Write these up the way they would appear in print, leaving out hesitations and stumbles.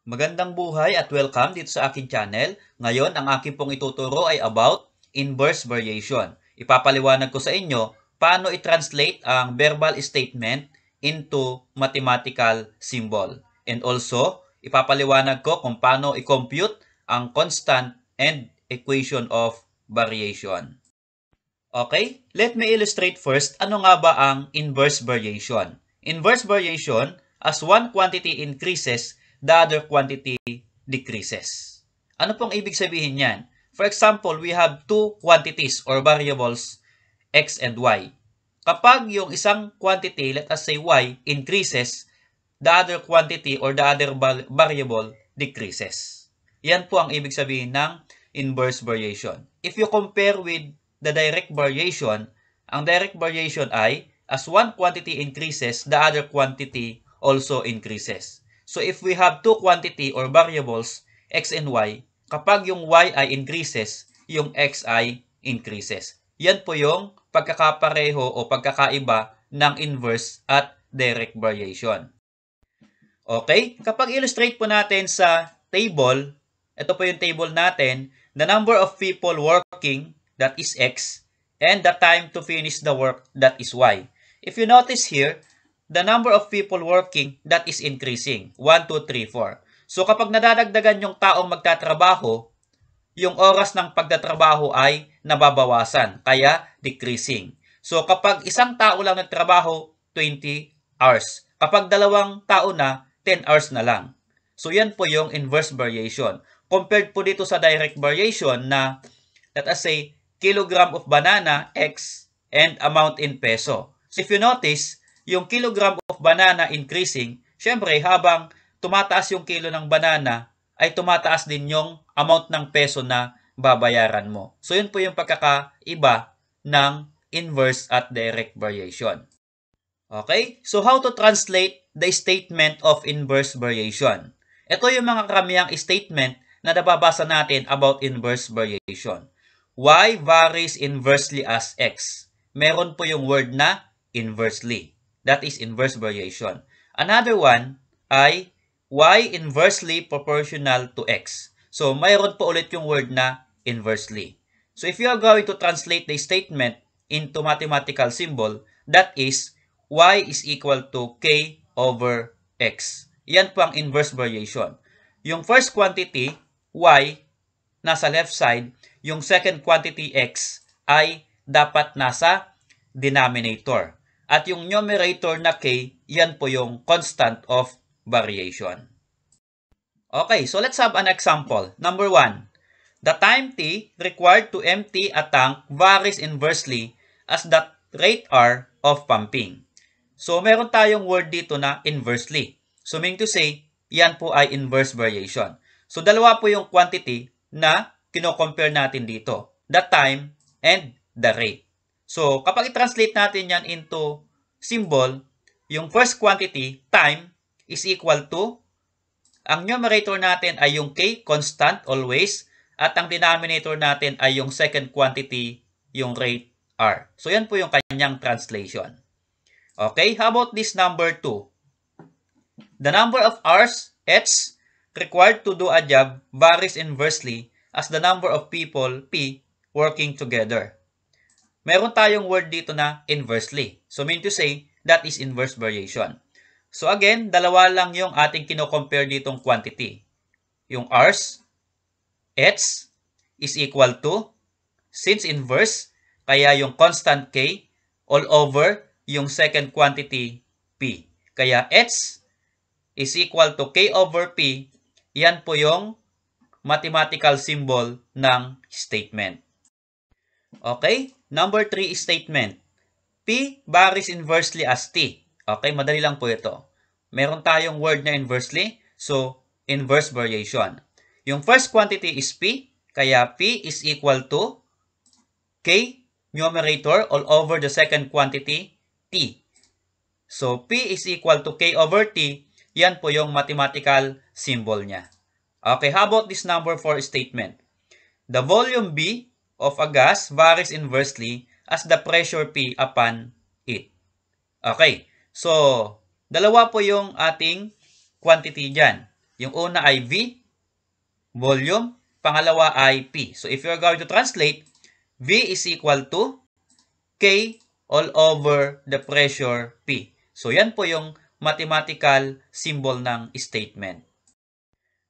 Magandang buhay at welcome dito sa aking channel. Ngayon, ang aking pong ituturo ay about inverse variation. Ipapaliwanag ko sa inyo paano i-translate ang verbal statement into mathematical symbol. And also, ipapaliwanag ko kung paano i-compute ang constant and equation of variation. Okay, let me illustrate first ano nga ba ang inverse variation. Inverse variation, as one quantity increases, the other quantity decreases. Ano pong ibig sabihin yan? For example, we have two quantities or variables, x and y. Kapag yung isang quantity, let us say y, increases, the other quantity or the other variable decreases. Yan po ang ibig sabihin ng inverse variation. If you compare with the direct variation, ang direct variation ay as one quantity increases, the other quantity also increases. So if we have two quantity or variables, x and y, kapag yung y ay increases, yung x ay increases. Yan po yung pagkakapareho o pagkakaiba ng inverse at direct variation. Okay? Kapag illustrate po natin sa table, ito po yung table natin, the number of people working, that is x, and the time to finish the work, that is y. If you notice here, the number of people working, that is increasing. 1, 2, 3, 4. So kapag nadadagdagan yung taong magtatrabaho, yung oras ng pagtatrabaho ay nababawasan, kaya decreasing. So kapag isang tao lang nagtrabaho, 20 hours. Kapag dalawang tao na, 10 hours na lang. So yan po yung inverse variation. Compared po dito sa direct variation na, let us say, kilogram of banana, x, and amount in peso. So if you notice, yung kilogram of banana increasing, syempre habang tumataas yung kilo ng banana, ay tumataas din yung amount ng peso na babayaran mo. So yun po yung pagkakaiba ng inverse at direct variation. Okay? So how to translate the statement of inverse variation? Ito yung mga karamihang statement na nababasa natin about inverse variation. Y varies inversely as x. Meron po yung word na inversely. That is inverse variation. Another one ay y inversely proportional to x. So, mayroon po ulit yung word na inversely. So, if you are going to translate the statement into mathematical symbol, that is y is equal to k over x. Yan po ang inverse variation. Yung first quantity, y, nasa left side, yung second quantity x ay dapat nasa denominator. At yung numerator na k, yan po yung constant of variation. Okay, so let's have an example. Number 1. The time t required to empty a tank varies inversely as the rate r of pumping. So meron tayong word dito na inversely. So meaning to say, yan po ay inverse variation. So dalawa po yung quantity na kino-compare natin dito. The time and the rate. So, kapag i-translate natin yan into symbol, yung first quantity, time, is equal to, ang numerator natin ay yung k, constant, always, at ang denominator natin ay yung second quantity, yung rate, r. So, yan po yung kanyang translation. Okay, how about this number 2? The number of hours, h, required to do a job varies inversely as the number of people, P, working together. Meron tayong word dito na inversely. So, mean to say, that is inverse variation. So, again, dalawa lang yung ating kino-compare ditong quantity. Yung hours, H, is equal to, since inverse, kaya yung constant K, all over yung second quantity, P. Kaya H is equal to K over P, yan po yung mathematical symbol ng statement. Okay? Number 3 statement. P varies inversely as T. Okay? Madali lang po ito. Meron tayong word na inversely. So, inverse variation. Yung first quantity is P. Kaya P is equal to K numerator all over the second quantity, T. So, P is equal to K over T. Yan po yung mathematical symbol niya. Okay, how about this number 4 statement? The volume B of a gas varies inversely as the pressure P upon it. Okay, so dalawa po yung ating quantity dyan. Yung una ay V, volume. Pangalawa ay P. So if you're going to translate, V is equal to K all over the pressure P. So yan po yung mathematical symbol ng statement.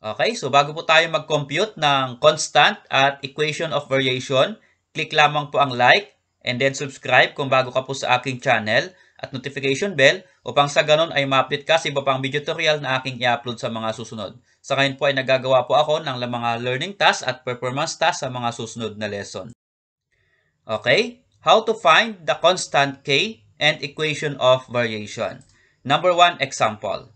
Okay, so bago po tayo mag-compute ng constant at equation of variation, click lamang po ang like and then subscribe kung bago ka po sa aking channel at notification bell upang sa ganun ay ma-update ka sa iba pang video tutorial na aking i-upload sa mga susunod. Sa ngayon po ay nagagawa po ako ng mga learning tasks at performance tasks sa mga susunod na lesson. Okay, how to find the constant K and equation of variation. Number 1 example.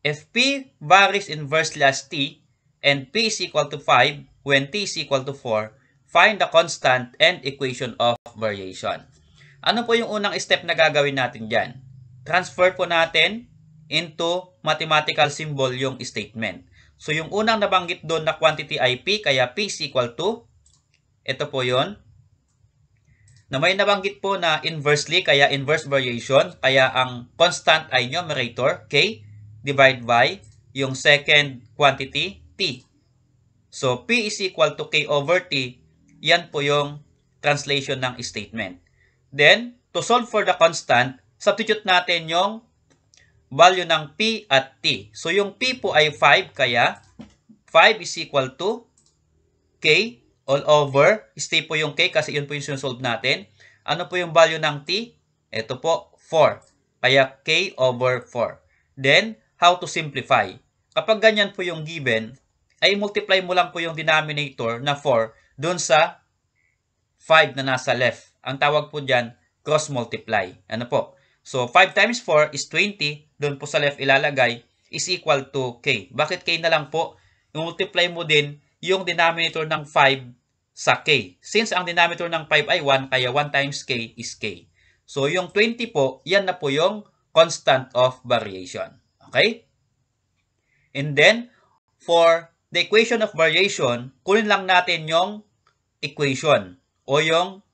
If P varies inversely as T and P is equal to 5 when T is equal to 4, find the constant and equation of variation. Ano po yung unang step na gagawin natin dyan? Transfer po natin into mathematical symbol yung statement. So yung unang nabanggit doon na quantity ay P, kaya P is equal to, ito po yon. Na may nabanggit po na inversely, kaya inverse variation, kaya ang constant ay numerator, K, divide by yung second quantity, T. So, P is equal to K over T. Yan po yung translation ng statement. Then, to solve for the constant, substitute natin yung value ng P at T. So, yung P po ay 5, kaya 5 is equal to K all over. Stay po yung K kasi yun po yung sinusolve natin. Ano po yung value ng T? Ito po, 4. Kaya K over 4. Then, how to simplify? Kapag ganyan po yung given, ay multiply mo lang po yung denominator na 4 dun sa 5 na nasa left. Ang tawag po dyan, cross multiply. Ano po? So, 5 times 4 is 20. Dun po sa left ilalagay is equal to K. Bakit K na lang po? Yung multiply mo din yung denominator ng 5 sa K. Since ang denominator ng 5 ay 1, kaya 1 times K is K. So, yung 20 po, yan na po yung constant of variation. Okay? And then, for the equation of variation, kunin lang natin yung equation o yung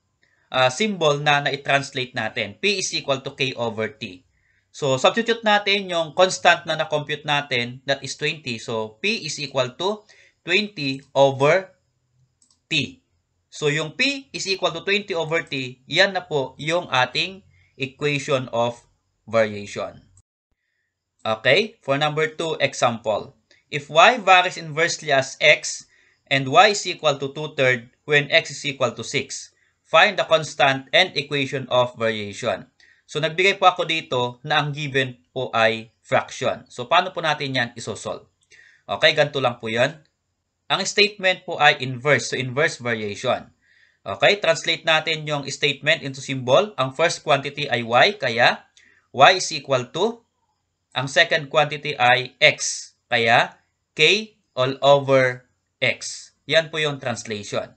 symbol na na-translate natin. P is equal to K over T. So, substitute natin yung constant na na-compute natin, that is 20. So, P is equal to 20 over T. So, yung P is equal to 20 over T, yan na po yung ating equation of variation. Okay, for number 2 example. If y varies inversely as x and y is equal to 2/3 when x is equal to 6, find the constant and equation of variation. So, nagbigay po ako dito na ang given po ay fraction. So, paano po natin yan isosolve? Okay, ganito lang po yan. Ang statement po ay inverse. So, inverse variation. Okay, translate natin yung statement into symbol. Ang first quantity ay y, kaya y is equal to, ang second quantity ay x, kaya k all over x. Yan po yung translation.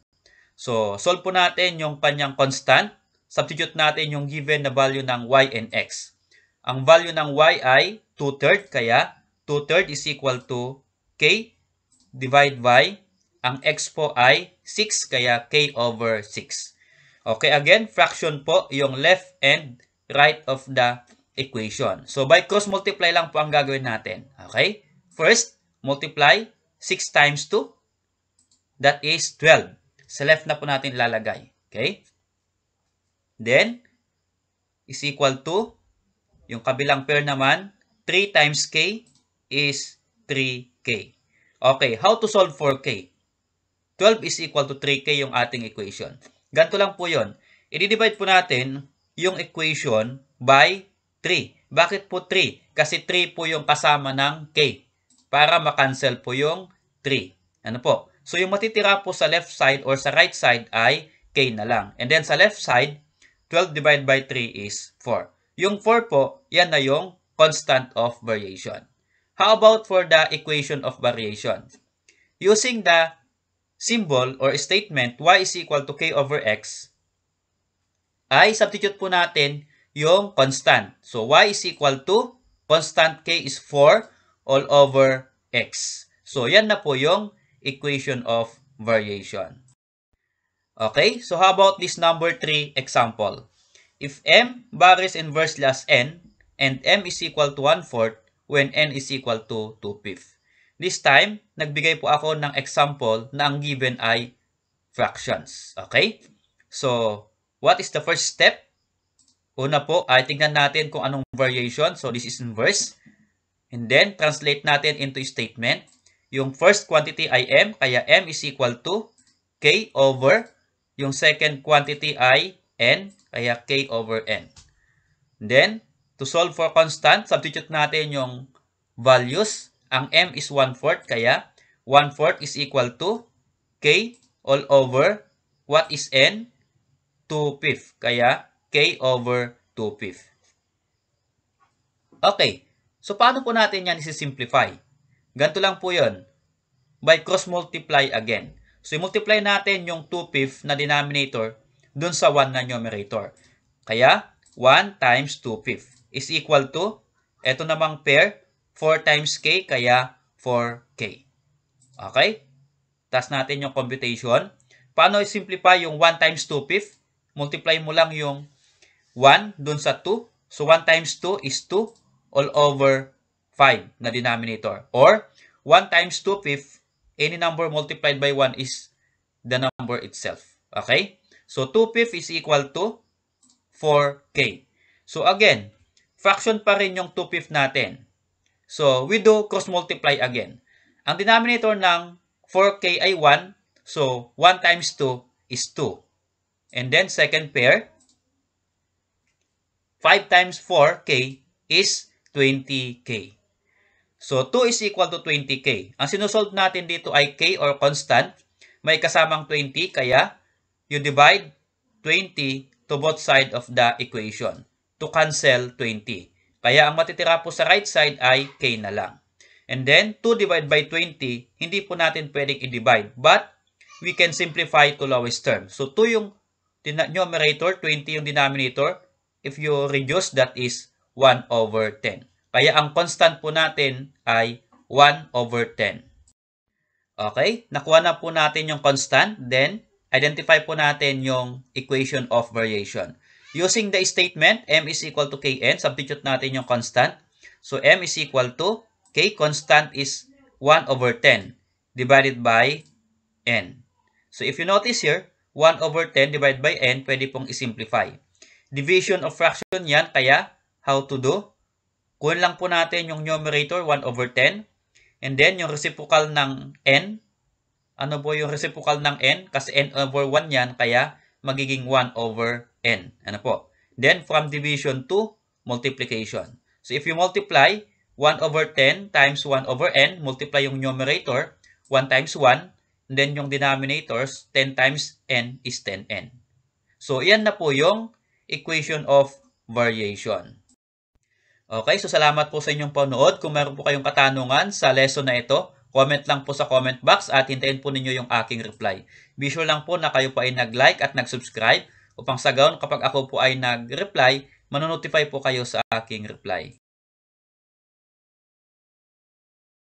So, solve po natin yung kanyang constant. Substitute natin yung given na value ng y and x. Ang value ng y ay 2/3, kaya 2/3 is equal to k divide by, ang x po ay 6, kaya k over 6. Okay, again, fraction po yung left and right of the equation. So, by cross multiply lang po ang gagawin natin. Okay? First, multiply 6 times 2. That is 12. Sa left na po natin lalagay. Okay? Then, is equal to, yung kabilang pair naman, 3 times k is 3k. Okay, how to solve for k? 12 is equal to 3k yung ating equation. Ganito lang po yun. I-divide po natin yung equation by 3. Bakit po 3? Kasi 3 po yung kasama ng k. Para makancel po yung 3. Ano po? So, yung matitira po sa left side or sa right side ay k na lang. And then sa left side, 12 divided by 3 is 4. Yung 4 po, yan na yung constant of variation. How about for the equation of variation? Using the symbol or statement y is equal to k over x, ay substitute po natin yung constant. So, y is equal to, constant k is 4 all over x. So, yan na po yung equation of variation. Okay, so how about this number 3 example? If m varies inversely as n and m is equal to 1/4 when n is equal to 2/5. This time, nagbigay po ako ng example na ang given ay fractions. Okay? So, what is the first step? Una po ay tingnan natin kung anong variation. So, this is inverse. And then, translate natin into statement. Yung first quantity ay m, kaya m is equal to k over. Yung second quantity ay n, kaya k over n. And then, to solve for constant, substitute natin yung values. Ang m is 1/4, kaya 1/4 is equal to k all over, what is n? 2/5, kaya k over 2/5. Okay, so paano po natin yan isi-simplify? Ganito lang po yun. By cross-multiply again. So, i-multiply natin yung 2/5 na denominator dun sa 1 na numerator. Kaya, 1 times 2/5 is equal to, eto namang pair, 4 times k, kaya 4k. Okay? Taas natin yung computation. Paano i-simplify yung 1 times 2/5? Multiply mo lang yung 1 dun sa 2. So, 1 times 2 is 2 all over 5 na denominator. Or, 1 times 2/5, any number multiplied by 1 is the number itself. Okay? So, 2/5 is equal to 4k. So, again, fraction pa rin yung 2/5 natin. So, we do cross-multiply again. Ang denominator ng 4k ay 1. So, 1 times 2 is 2. And then, second pair, 5 times 4k is 20k. So, 2 is equal to 20k. Ang sinusolve natin dito ay k or constant. May kasamang 20, kaya you divide 20 to both side of the equation to cancel 20. Kaya ang matitira po sa right side ay k na lang. And then, 2 divided by 20, hindi po natin pwedeng i-divide. But, we can simplify to lowest term. So, 2 yung numerator, 20 yung denominator. If you reduce, that is 1 over 10. Kaya ang constant po natin ay 1 over 10. Okay? Nakuha na po natin yung constant. Then, identify po natin yung equation of variation. Using the statement, m is equal to kn, substitute natin yung constant. So, m is equal to, k constant is 1 over 10 divided by n. So, if you notice here, 1 over 10 divided by n, pwede pong isimplify. Division of fraction yan, kaya how to do? Kunin lang po natin yung numerator, 1 over 10. And then, yung reciprocal ng n. Ano po yung reciprocal ng n? Kasi n over 1 yan, kaya magiging 1 over n. Ano po? Then, from division to multiplication. So, if you multiply 1 over 10 times 1 over n, multiply yung numerator, 1 times 1, and then yung denominators, 10 times n is 10n. So, yan na po yung equation of variation. Okay, so salamat po sa inyong panood. Kung meron po kayong katanungan sa lesson na ito, comment lang po sa comment box at hintayin po ninyo yung aking reply. Be sure lang po na kayo po ay nag-like at nag-subscribe upang sa gayon kapag ako po ay nag-reply, manonotify po kayo sa aking reply.